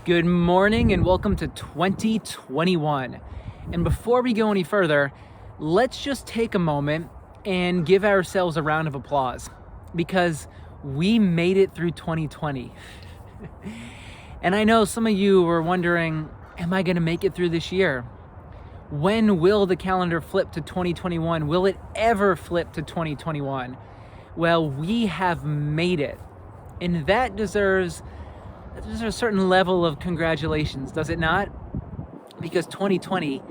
Good morning and welcome to 2021. And before we go any further, let's just take a moment and give ourselves a round of applause because we made it through 2020. And I know some of you were wondering, am I going to make it through this year? When will the calendar flip to 2021? Will it ever flip to 2021? Well, we have made it. And that deserves a certain level of congratulations, does it not? Because 2020,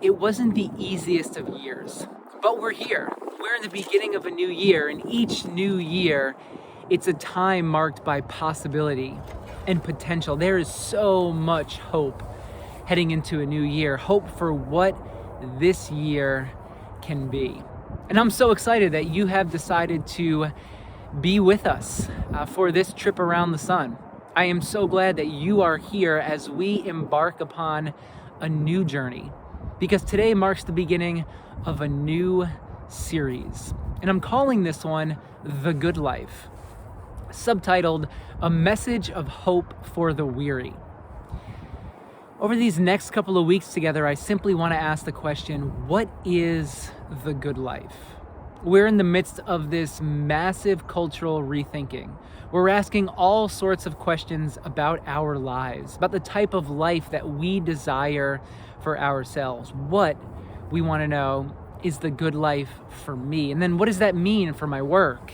it wasn't the easiest of years, but we're here. We're in the beginning of a new year, and each new year, it's a time marked by possibility and potential. There is so much hope heading into a new year, hope for what this year can be. And I'm so excited that you have decided to be with us for this trip around the sun. I am so glad that you are here as we embark upon a new journey, because today marks the beginning of a new series. And I'm calling this one The Good Life, subtitled A Message of Hope for the Weary. Over these next couple of weeks together, I simply want to ask the question, what is the good life? We're in the midst of this massive cultural rethinking. We're asking all sorts of questions about our lives, about the type of life that we desire for ourselves. What we want to know is the good life for me. And then what does that mean for my work,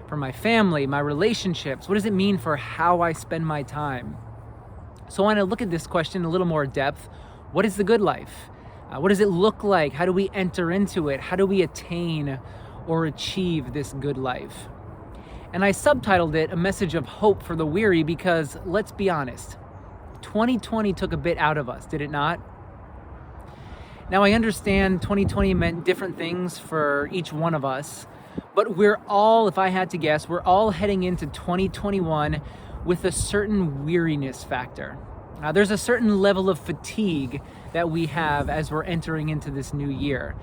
for my family, my relationships? What does it mean for how I spend my time? So I want to look at this question in a little more depth. What is the good life? What does it look like? How do we enter into it? How do we attain or achieve this good life? And I subtitled it A Message of Hope for the Weary because, let's be honest, 2020 took a bit out of us, did it not? Now I understand 2020 meant different things for each one of us, but we're all, if I had to guess, we're all heading into 2021 with a certain weariness factor. There's a certain level of fatigue that we have as we're entering into this new year.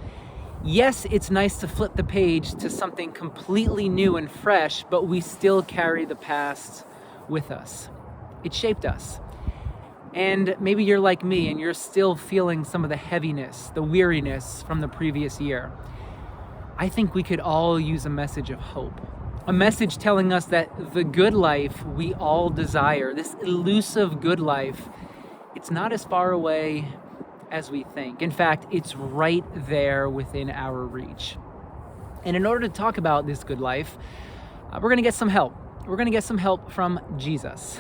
Yes, it's nice to flip the page to something completely new and fresh, but we still carry the past with us. It shaped us. And maybe you're like me and you're still feeling some of the heaviness, the weariness from the previous year. I think we could all use a message of hope. A message telling us that the good life we all desire, this elusive good life, it's not as far away as we think. In fact, it's right there within our reach. And in order to talk about this good life, we're going to get some help. We're going to get some help from Jesus.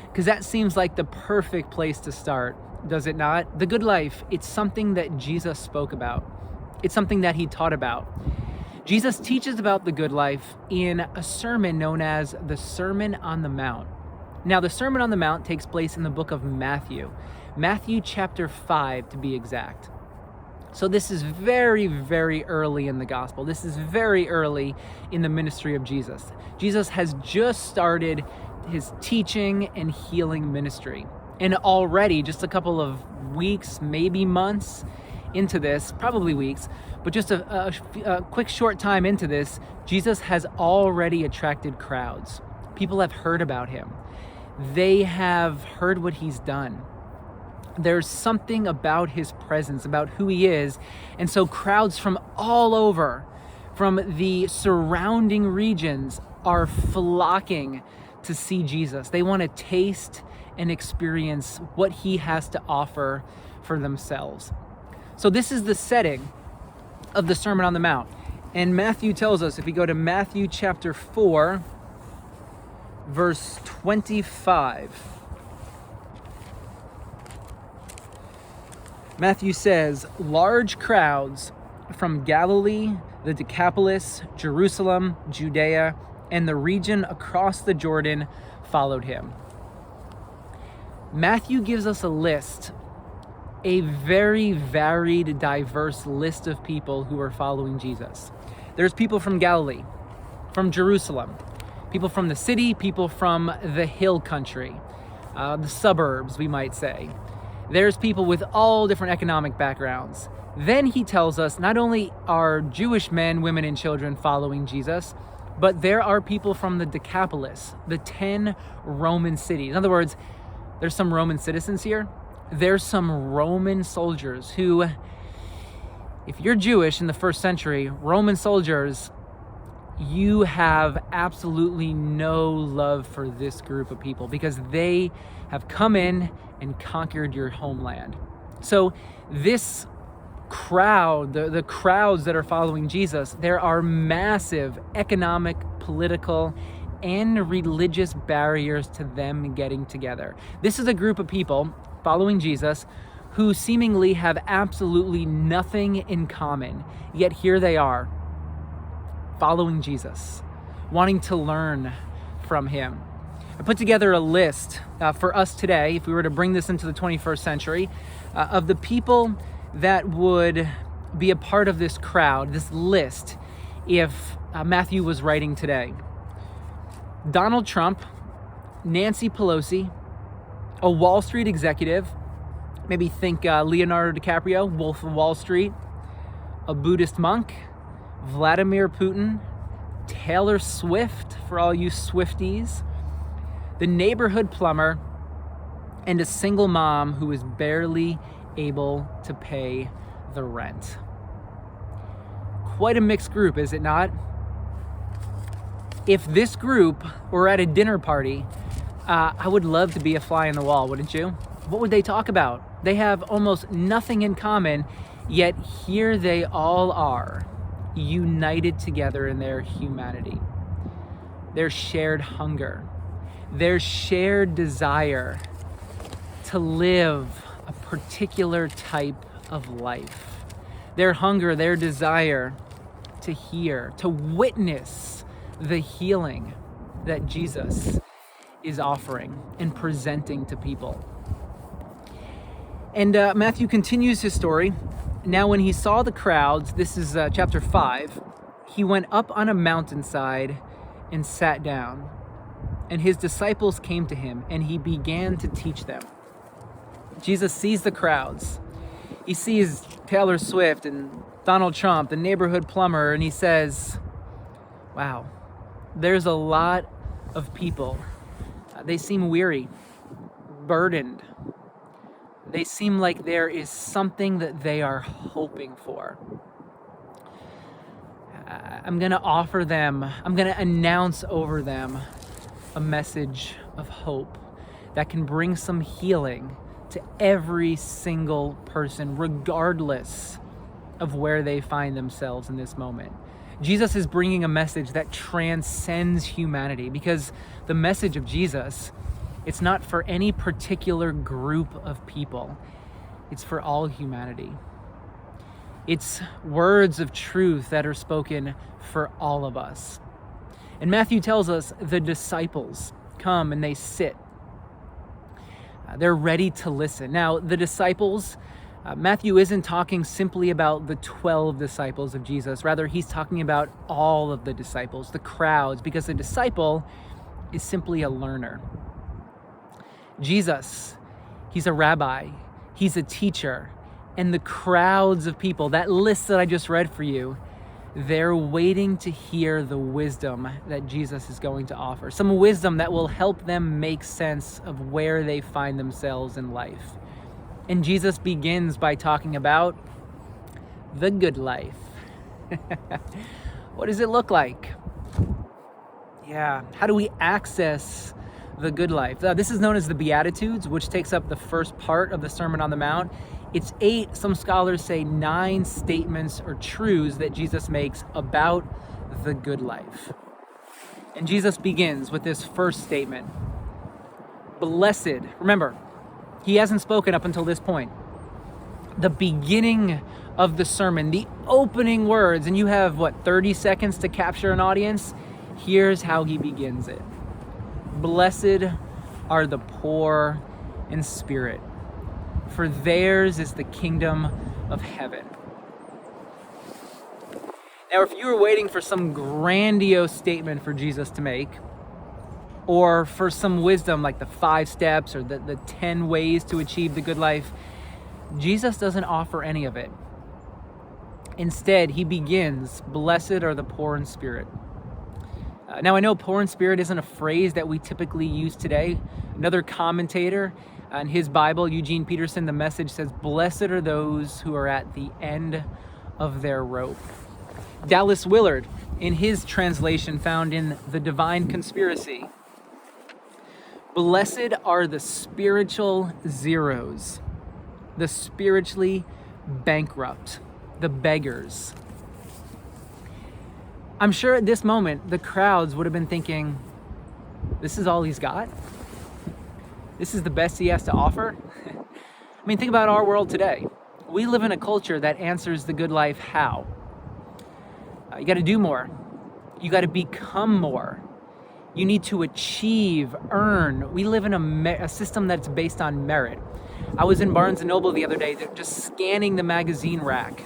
Because that seems like the perfect place to start, does it not? The good life, it's something that Jesus spoke about. It's something that he taught about. Jesus teaches about the good life in a sermon known as the Sermon on the Mount. Now, the Sermon on the Mount takes place in the book of Matthew chapter 5 to be exact. So this is very, very early in the gospel. This is very early in the ministry of Jesus. Jesus has just started his teaching and healing ministry. And already, just a couple of weeks, maybe months into this, probably weeks, but just a quick short time into this, Jesus has already attracted crowds. People have heard about him. They have heard what he's done. There's something about his presence, about who he is. And so crowds from all over, from the surrounding regions, are flocking to see Jesus. They want to taste and experience what he has to offer for themselves. So this is the setting of the Sermon on the Mount. And Matthew tells us, if we go to Matthew chapter 4, verse 25, Matthew says, large crowds from Galilee, the Decapolis, Jerusalem, Judea, and the region across the Jordan followed him. Matthew gives us a list, a very varied, diverse list of people who are following Jesus. There's people from Galilee, from Jerusalem, people from the city, people from the hill country, the suburbs, we might say. There's people with all different economic backgrounds. Then he tells us not only are Jewish men, women, and children following Jesus, but there are people from the Decapolis, the 10 Roman cities. In other words, there's some Roman citizens here. There's some Roman soldiers who, if you're Jewish in the first century, Roman soldiers, you have absolutely no love for this group of people because they have come in and conquered your homeland. So this crowd, the crowds that are following Jesus, there are massive economic, political, and religious barriers to them getting together. This is a group of people following Jesus who seemingly have absolutely nothing in common, yet here they are, following Jesus, wanting to learn from him. I put together a list for us today, if we were to bring this into the 21st century, of the people that would be a part of this crowd, this list, if Matthew was writing today. Donald Trump, Nancy Pelosi, a Wall Street executive, maybe think Leonardo DiCaprio, Wolf of Wall Street, a Buddhist monk, Vladimir Putin, Taylor Swift, for all you Swifties, the neighborhood plumber, and a single mom who is barely able to pay the rent. Quite a mixed group, is it not? If this group were at a dinner party, I would love to be a fly on the wall, wouldn't you? What would they talk about? They have almost nothing in common, yet here they all are, united together in their humanity, their shared hunger, their shared desire to live a particular type of life, their hunger, their desire to hear, to witness the healing that Jesus is offering and presenting to people. And Matthew continues his story. Now, when he saw the crowds, this is chapter 5, he went up on a mountainside and sat down. And his disciples came to him, and he began to teach them. Jesus sees the crowds. He sees Taylor Swift and Donald Trump, the neighborhood plumber, and he says, wow, there's a lot of people. They seem weary, burdened. They seem like there is something that they are hoping for. I'm going to offer them, I'm going to announce over them a message of hope that can bring some healing to every single person, regardless of where they find themselves in this moment. Jesus is bringing a message that transcends humanity, because the message of Jesus, it's not for any particular group of people. It's for all humanity. It's words of truth that are spoken for all of us. And Matthew tells us the disciples come and they sit. They're ready to listen. Now, the disciples, Matthew isn't talking simply about the 12 disciples of Jesus. Rather, he's talking about all of the disciples, the crowds, because the disciple is simply a learner. Jesus, he's a rabbi, he's a teacher, and the crowds of people, that list that I just read for you, they're waiting to hear the wisdom that Jesus is going to offer. Some wisdom that will help them make sense of where they find themselves in life. And Jesus begins by talking about the good life. What does it look like? Yeah, how do we access the good life? This is known as the Beatitudes, which takes up the first part of the Sermon on the Mount. It's 8, some scholars say 9 statements or truths that Jesus makes about the good life. And Jesus begins with this first statement. Blessed, remember, he hasn't spoken up until this point. The beginning of the sermon, the opening words, and you have, 30 seconds to capture an audience? Here's how he begins it. Blessed are the poor in spirit, for theirs is the kingdom of heaven. Now, if you were waiting for some grandiose statement for Jesus to make, or for some wisdom like the 5 steps or the 10 ways to achieve the good life, Jesus doesn't offer any of it. Instead, he begins, blessed are the poor in spirit. Now, I know poor in spirit isn't a phrase that we typically use today. Another commentator in his Bible, Eugene Peterson, the Message says, "Blessed are those who are at the end of their rope." Dallas Willard, in his translation found in The Divine Conspiracy, "Blessed are the spiritual zeros, the spiritually bankrupt, the beggars." I'm sure at this moment, the crowds would have been thinking, this is all he's got? This is the best he has to offer? I mean, think about our world today. We live in a culture that answers the good life how? You got to do more. You got to become more. You need to achieve, earn. We live in a system that's based on merit. I was in Barnes & Noble the other day, just scanning the magazine rack.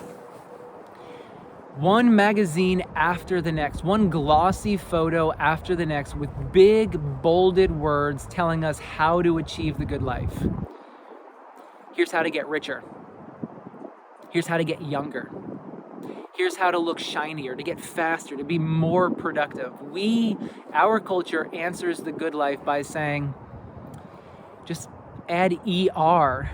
One magazine after the next, one glossy photo after the next with big, bolded words telling us how to achieve the good life. Here's how to get richer. Here's how to get younger. Here's how to look shinier, to get faster, to be more productive. Our culture answers the good life by saying, just add ER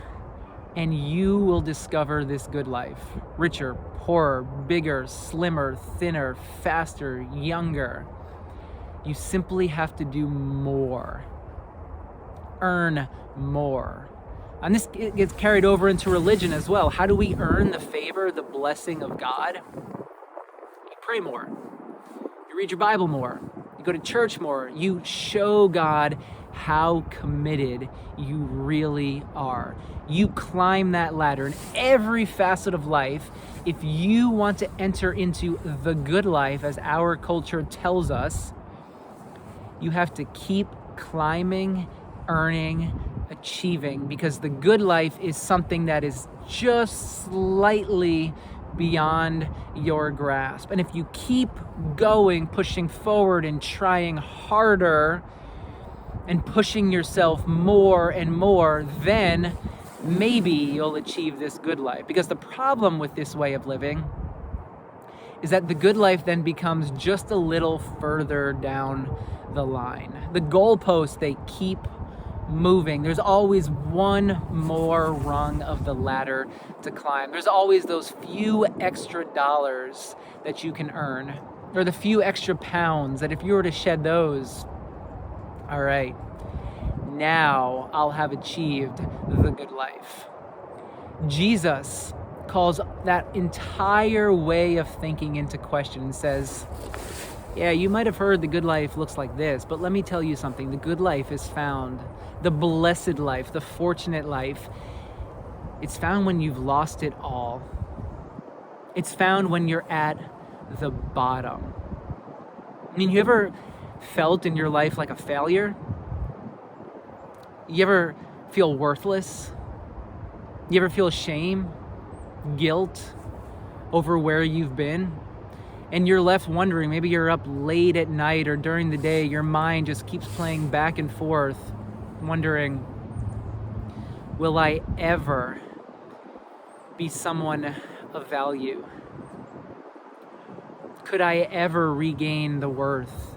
and you will discover this good life. Richer, poorer, bigger, slimmer, thinner, faster, younger. You simply have to do more. Earn more. And this gets carried over into religion as well. How do we earn the favor, the blessing of God? You pray more. You read your Bible more. You go to church more. You show God how committed you really are. You climb that ladder in every facet of life. If you want to enter into the good life, as our culture tells us, you have to keep climbing, earning, achieving, because the good life is something that is just slightly beyond your grasp. And if you keep going, pushing forward and trying harder and pushing yourself more and more, then maybe you'll achieve this good life. Because the problem with this way of living is that the good life then becomes just a little further down the line. The goalposts, they keep moving. There's always one more rung of the ladder to climb. There's always those few extra dollars that you can earn, or the few extra pounds that if you were to shed those, all right, now I'll have achieved the good life. Jesus calls that entire way of thinking into question and says, yeah, you might have heard the good life looks like this, but let me tell you something. The good life is found, the blessed life, the fortunate life, it's found when you've lost it all. It's found when you're at the bottom. I mean, you ever felt in your life like a failure? You ever feel worthless? You ever feel shame, guilt over where you've been? And you're left wondering, maybe you're up late at night or during the day, your mind just keeps playing back and forth, wondering, will I ever be someone of value? Could I ever regain the worth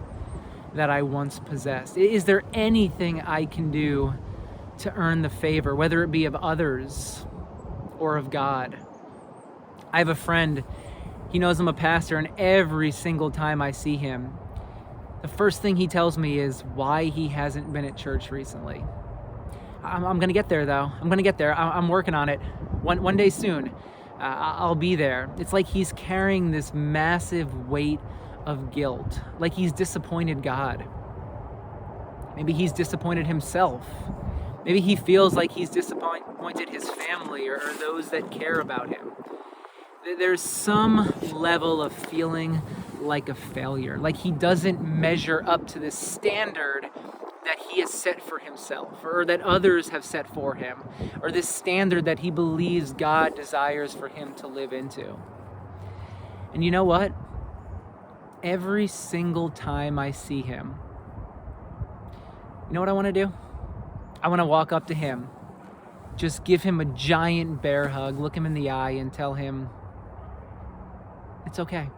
that I once possessed? Is there anything I can do to earn the favor, whether it be of others or of God? I have a friend, he knows I'm a pastor, and every single time I see him, the first thing he tells me is why he hasn't been at church recently. I'm going to get there, though. I'm going to get there. I'm working on it. One day soon, I'll be there. It's like he's carrying this massive weight of guilt, like he's disappointed God. Maybe he's disappointed himself. Maybe he feels like he's disappointed his family or those that care about him. There's some level of feeling like a failure, like he doesn't measure up to this standard that he has set for himself, or that others have set for him, or this standard that he believes God desires for him to live into. And you know what? Every single time I see him, you know what I want to do? I want to walk up to him, just give him a giant bear hug, look him in the eye, and tell him, it's okay.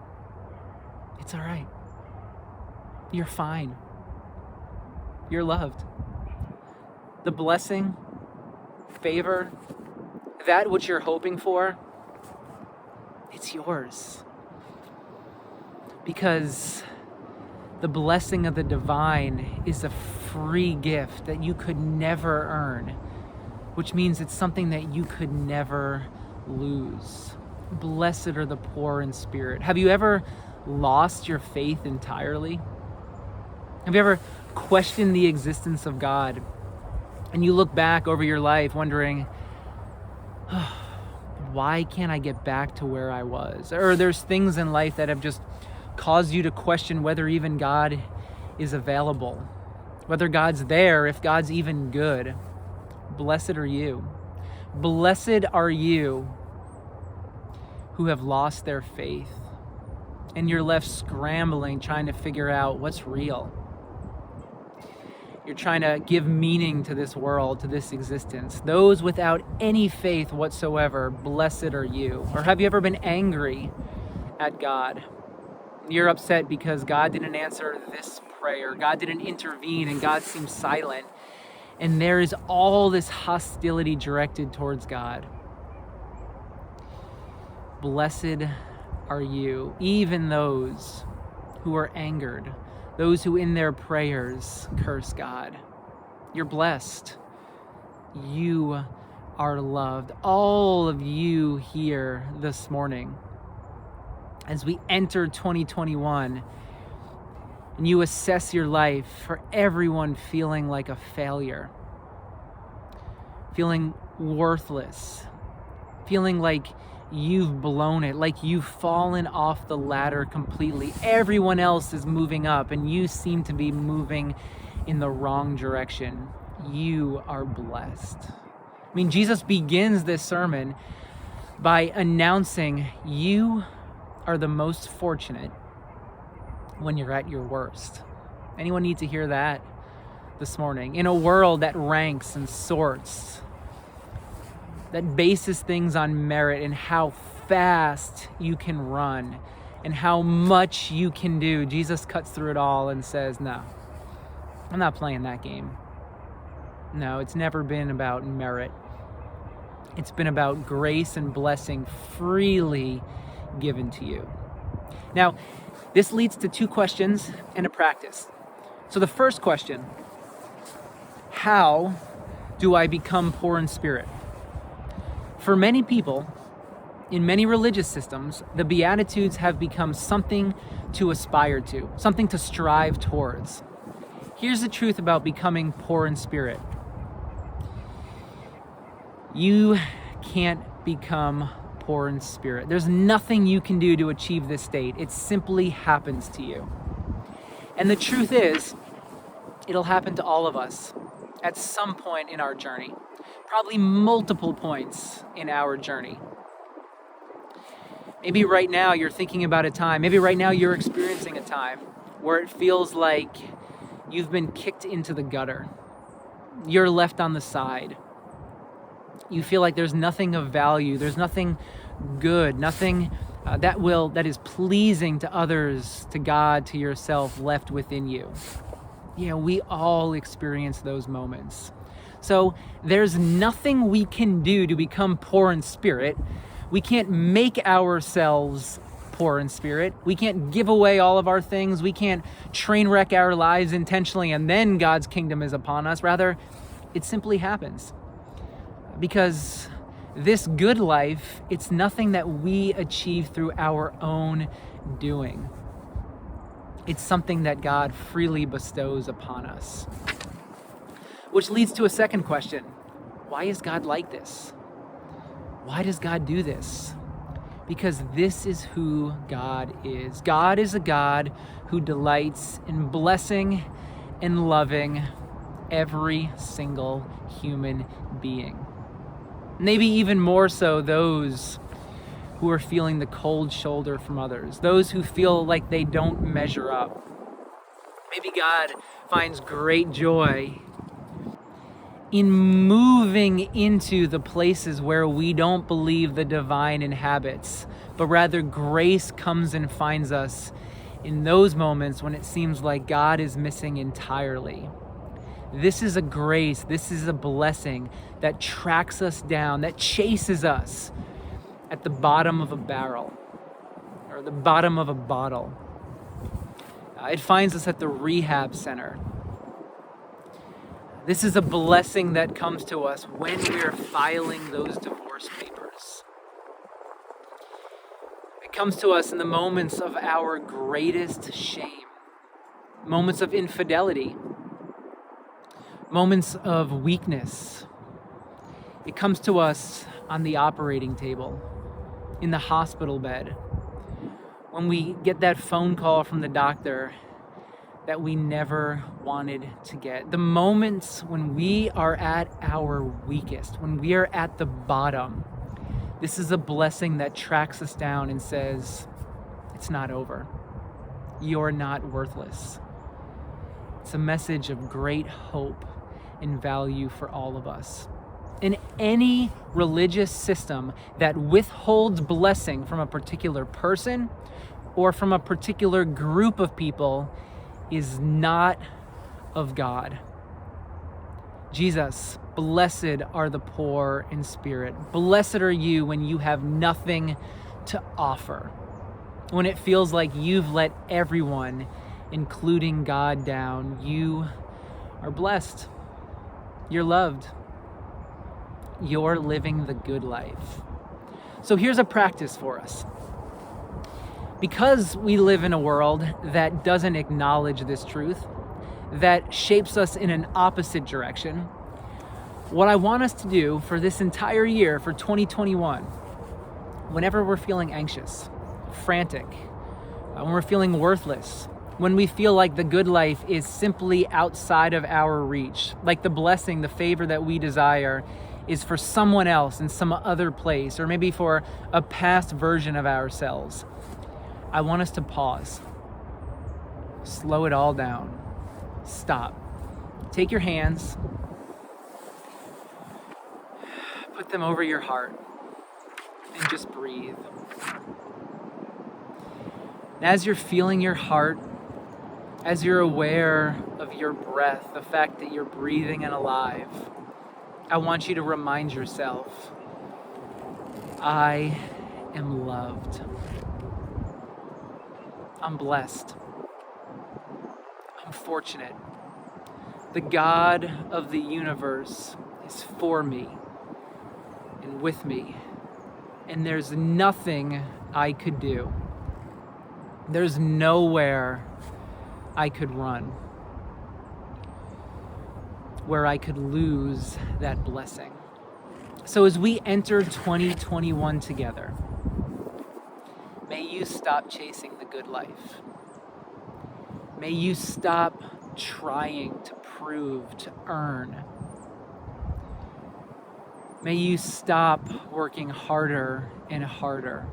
It's all right. You're fine. You're loved. The blessing, favor, that which you're hoping for, it's yours. Because the blessing of the divine is a free gift that you could never earn, which means it's something that you could never lose. Blessed are the poor in spirit. Have you ever lost your faith entirely? Have you ever questioned the existence of God? And you look back over your life wondering, oh, why can't I get back to where I was? Or there's things in life that have just caused you to question whether even God is available, whether God's there, if God's even good. Blessed are you. Blessed are you who have lost their faith and you're left scrambling, trying to figure out what's real. You're trying to give meaning to this world, to this existence. Those without any faith whatsoever, blessed are you. Or have you ever been angry at God? You're upset because God didn't answer this prayer. God didn't intervene and God seemed silent. And there is all this hostility directed towards God. Blessed are you, even those who are angered, those who in their prayers curse God. You're blessed. You are loved. All of you here this morning, as we enter 2021, and you assess your life, for everyone feeling like a failure, feeling worthless, feeling like you've blown it, like you've fallen off the ladder completely. Everyone else is moving up and you seem to be moving in the wrong direction. You are blessed. I mean, Jesus begins this sermon by announcing you are the most fortunate when you're at your worst. Anyone need to hear that this morning? In a world that ranks and sorts, that bases things on merit and how fast you can run and how much you can do, Jesus cuts through it all and says, no, I'm not playing that game. No, it's never been about merit. It's been about grace and blessing freely given to you. Now, this leads to two questions and a practice. So the first question, how do I become poor in spirit? For many people, in many religious systems, the Beatitudes have become something to aspire to, something to strive towards. Here's the truth about becoming poor in spirit. You can't become poor in spirit. There's nothing you can do to achieve this state. It simply happens to you. And the truth is, it'll happen to all of us at some point in our journey. Probably multiple points in our journey. Maybe right now you're thinking about a time, maybe right now you're experiencing a time where it feels like you've been kicked into the gutter. You're left on the side. You feel like there's nothing of value, there's nothing good, nothing that is pleasing to others, to God, to yourself left within you. Yeah, we all experience those moments. So there's nothing we can do to become poor in spirit. We can't make ourselves poor in spirit. We can't give away all of our things. We can't train wreck our lives intentionally and then God's kingdom is upon us. Rather, it simply happens. Because this good life, it's nothing that we achieve through our own doing. It's something that God freely bestows upon us. Which leads to a second question. Why is God like this? Why does God do this? Because this is who God is. God is a God who delights in blessing and loving every single human being. Maybe even more so those who are feeling the cold shoulder from others, those who feel like they don't measure up. Maybe God finds great joy in moving into the places where we don't believe the divine inhabits, but rather grace comes and finds us in those moments when it seems like God is missing entirely. This is a grace, this is a blessing that tracks us down, that chases us at the bottom of a barrel or the bottom of a bottle. It finds us at the rehab center. This is a blessing that comes to us when we're filing those divorce papers. It comes to us in the moments of our greatest shame, moments of infidelity, moments of weakness. It comes to us on the operating table, in the hospital bed, when we get that phone call from the doctor that we never wanted to get. The moments when we are at our weakest, when we are at the bottom, this is a blessing that tracks us down and says, it's not over. You're not worthless. It's a message of great hope and value for all of us. In any religious system that withholds blessing from a particular person or from a particular group of people is not of God. Jesus, blessed are the poor in spirit. Blessed are you when you have nothing to offer. When it feels like you've let everyone, including God, down, you are blessed. You're loved. You're living the good life. So here's a practice for us. Because we live in a world that doesn't acknowledge this truth, that shapes us in an opposite direction, what I want us to do for this entire year, for 2021, whenever we're feeling anxious, frantic, when we're feeling worthless, when we feel like the good life is simply outside of our reach, like the blessing, the favor that we desire is for someone else in some other place, or maybe for a past version of ourselves, I want us to pause, slow it all down, stop. Take your hands, put them over your heart, and just breathe. As you're feeling your heart, as you're aware of your breath, the fact that you're breathing and alive, I want you to remind yourself, I am loved. I'm blessed. I'm fortunate. The God of the universe is for me and with me, and there's nothing I could do. There's nowhere I could run where I could lose that blessing. So as we enter 2021 together, may you stop chasing the good life. May you stop trying to prove, to earn. May you stop working harder and harder.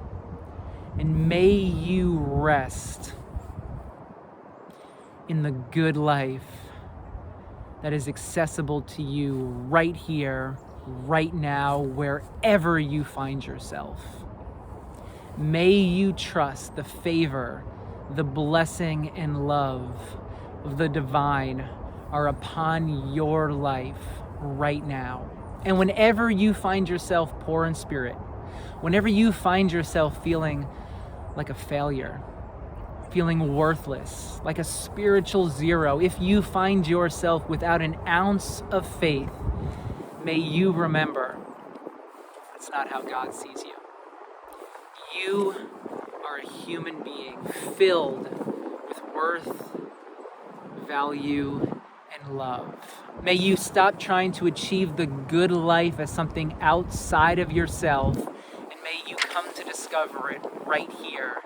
And may you rest in the good life that is accessible to you right here, right now, wherever you find yourself. May you trust the favor, the blessing and love of the divine are upon your life right now. And whenever you find yourself poor in spirit, whenever you find yourself feeling like a failure, feeling worthless, like a spiritual zero, if you find yourself without an ounce of faith, may you remember that's not how God sees you. You are a human being filled with worth, value, and love. May you stop trying to achieve the good life as something outside of yourself, and may you come to discover it right here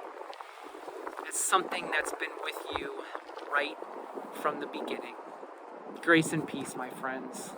as something that's been with you right from the beginning. Grace and peace, my friends.